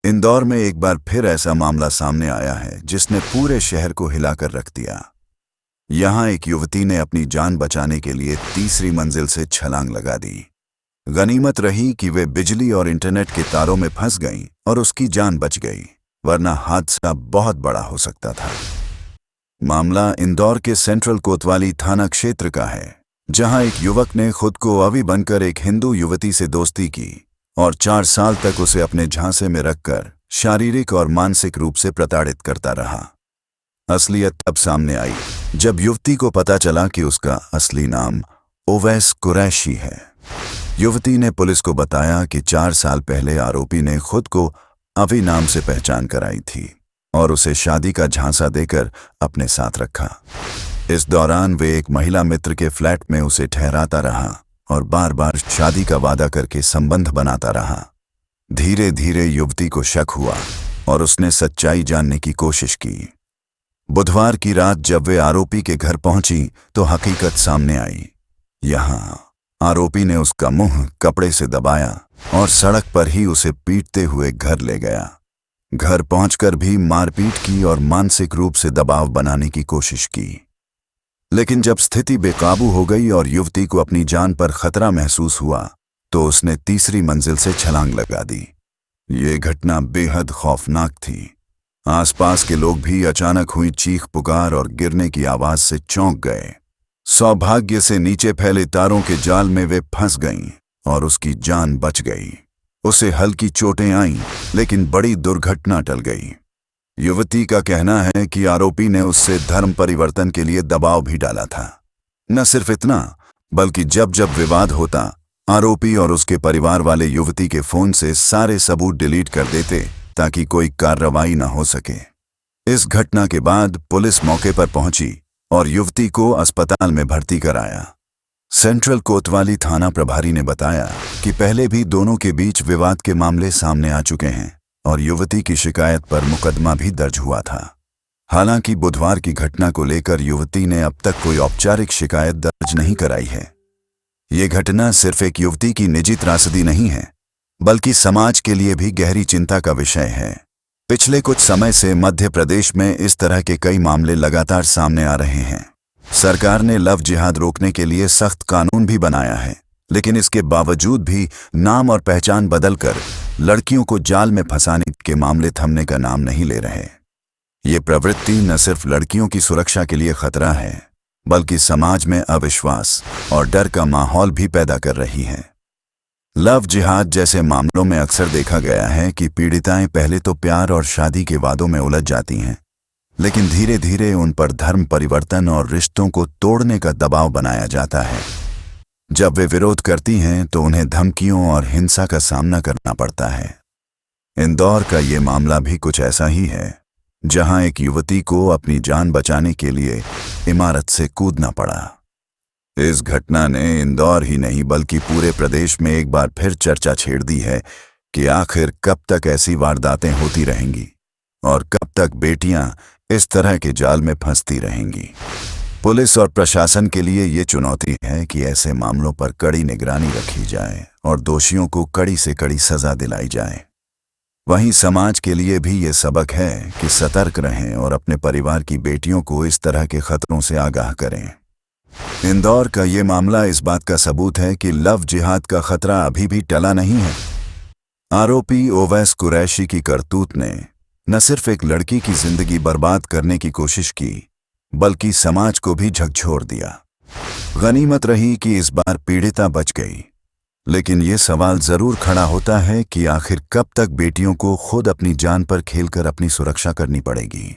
इंदौर में एक बार फिर ऐसा मामला सामने आया है जिसने पूरे शहर को हिलाकर रख दिया। यहां एक युवती ने अपनी जान बचाने के लिए तीसरी मंजिल से छलांग लगा दी। गनीमत रही कि वे बिजली और इंटरनेट के तारों में फंस गईं और उसकी जान बच गई, वरना हादसा बहुत बड़ा हो सकता था। मामला इंदौर के सेंट्रल कोतवाली थाना क्षेत्र का है, जहां एक युवक ने खुद को अवी बनकर एक हिंदू युवती से दोस्ती की और 4 साल तक उसे अपने झांसे में रखकर शारीरिक और मानसिक रूप से प्रताड़ित करता रहा। असलियत तब सामने आई जब युवती को पता चला कि उसका असली नाम ओवैस कुरैशी है। युवती ने पुलिस को बताया कि 4 साल पहले आरोपी ने खुद को अवी नाम से पहचान कराई थी और उसे शादी का झांसा देकर अपने साथ रखा। इस दौरान वे एक महिला मित्र के फ्लैट में उसे ठहराता रहा और बार बार शादी का वादा करके संबंध बनाता रहा। धीरे धीरे युवती को शक हुआ और उसने सच्चाई जानने की कोशिश की। बुधवार की रात जब वे आरोपी के घर पहुंची तो हकीकत सामने आई। यहां आरोपी ने उसका मुंह कपड़े से दबाया और सड़क पर ही उसे पीटते हुए घर ले गया। घर पहुंचकर भी मारपीट की और मानसिक रूप से दबाव बनाने की कोशिश की, लेकिन जब स्थिति बेकाबू हो गई और युवती को अपनी जान पर खतरा महसूस हुआ तो उसने तीसरी मंजिल से छलांग लगा दी। ये घटना बेहद खौफनाक थी। आसपास के लोग भी अचानक हुई चीख पुकार और गिरने की आवाज से चौंक गए। सौभाग्य से नीचे फैले तारों के जाल में वे फंस गईं और उसकी जान बच गई। उसे हल्की चोटें आईं, लेकिन बड़ी दुर्घटना टल गई। युवती का कहना है कि आरोपी ने उससे धर्म परिवर्तन के लिए दबाव भी डाला था। न सिर्फ इतना, बल्कि जब जब विवाद होता, आरोपी और उसके परिवार वाले युवती के फोन से सारे सबूत डिलीट कर देते ताकि कोई कार्रवाई न हो सके। इस घटना के बाद पुलिस मौके पर पहुंची और युवती को अस्पताल में भर्ती कराया। सेंट्रल कोतवाली थाना प्रभारी ने बताया कि पहले भी दोनों के बीच विवाद के मामले सामने आ चुके हैं और युवती की शिकायत पर मुकदमा भी दर्ज हुआ था। हालांकि बुधवार की घटना को लेकर युवती ने अब तक कोई औपचारिक शिकायत दर्ज नहीं कराई है। ये घटना सिर्फ एक युवती की निजी त्रासदी नहीं है, बल्कि समाज के लिए भी गहरी चिंता का विषय है। पिछले कुछ समय से मध्य प्रदेश में इस तरह के कई मामले लगातार सामने आ रहे हैं। सरकार ने लव जिहाद रोकने के लिए सख्त कानून भी बनाया है, लेकिन इसके बावजूद भी नाम और पहचान बदलकर लड़कियों को जाल में फंसाने के मामले थमने का नाम नहीं ले रहे। ये प्रवृत्ति न सिर्फ लड़कियों की सुरक्षा के लिए खतरा है, बल्कि समाज में अविश्वास और डर का माहौल भी पैदा कर रही है। लव जिहाद जैसे मामलों में अक्सर देखा गया है कि पीड़िताएं पहले तो प्यार और शादी के वादों में उलझ जाती हैं, लेकिन धीरे धीरे उन पर धर्म परिवर्तन और रिश्तों को तोड़ने का दबाव बनाया जाता है। जब वे विरोध करती हैं तो उन्हें धमकियों और हिंसा का सामना करना पड़ता है। इंदौर का ये मामला भी कुछ ऐसा ही है, जहां एक युवती को अपनी जान बचाने के लिए इमारत से कूदना पड़ा। इस घटना ने इंदौर ही नहीं बल्कि पूरे प्रदेश में एक बार फिर चर्चा छेड़ दी है कि आखिर कब तक ऐसी वारदातें होती रहेंगी और कब तक बेटियां इस तरह के जाल में फंसती रहेंगी। पुलिस और प्रशासन के लिए ये चुनौती है कि ऐसे मामलों पर कड़ी निगरानी रखी जाए और दोषियों को कड़ी से कड़ी सजा दिलाई जाए। वहीं समाज के लिए भी ये सबक है कि सतर्क रहें और अपने परिवार की बेटियों को इस तरह के खतरों से आगाह करें। इंदौर का ये मामला इस बात का सबूत है कि लव जिहाद का खतरा अभी भी टला नहीं है। आरोपी ओवैस कुरैशी की करतूत ने न सिर्फ एक लड़की की जिंदगी बर्बाद करने की कोशिश की, बल्कि समाज को भी झकझोर दिया। गनीमत रही कि इस बार पीड़िता बच गई, लेकिन ये सवाल जरूर खड़ा होता है कि आखिर कब तक बेटियों को खुद अपनी जान पर खेलकर अपनी सुरक्षा करनी पड़ेगी।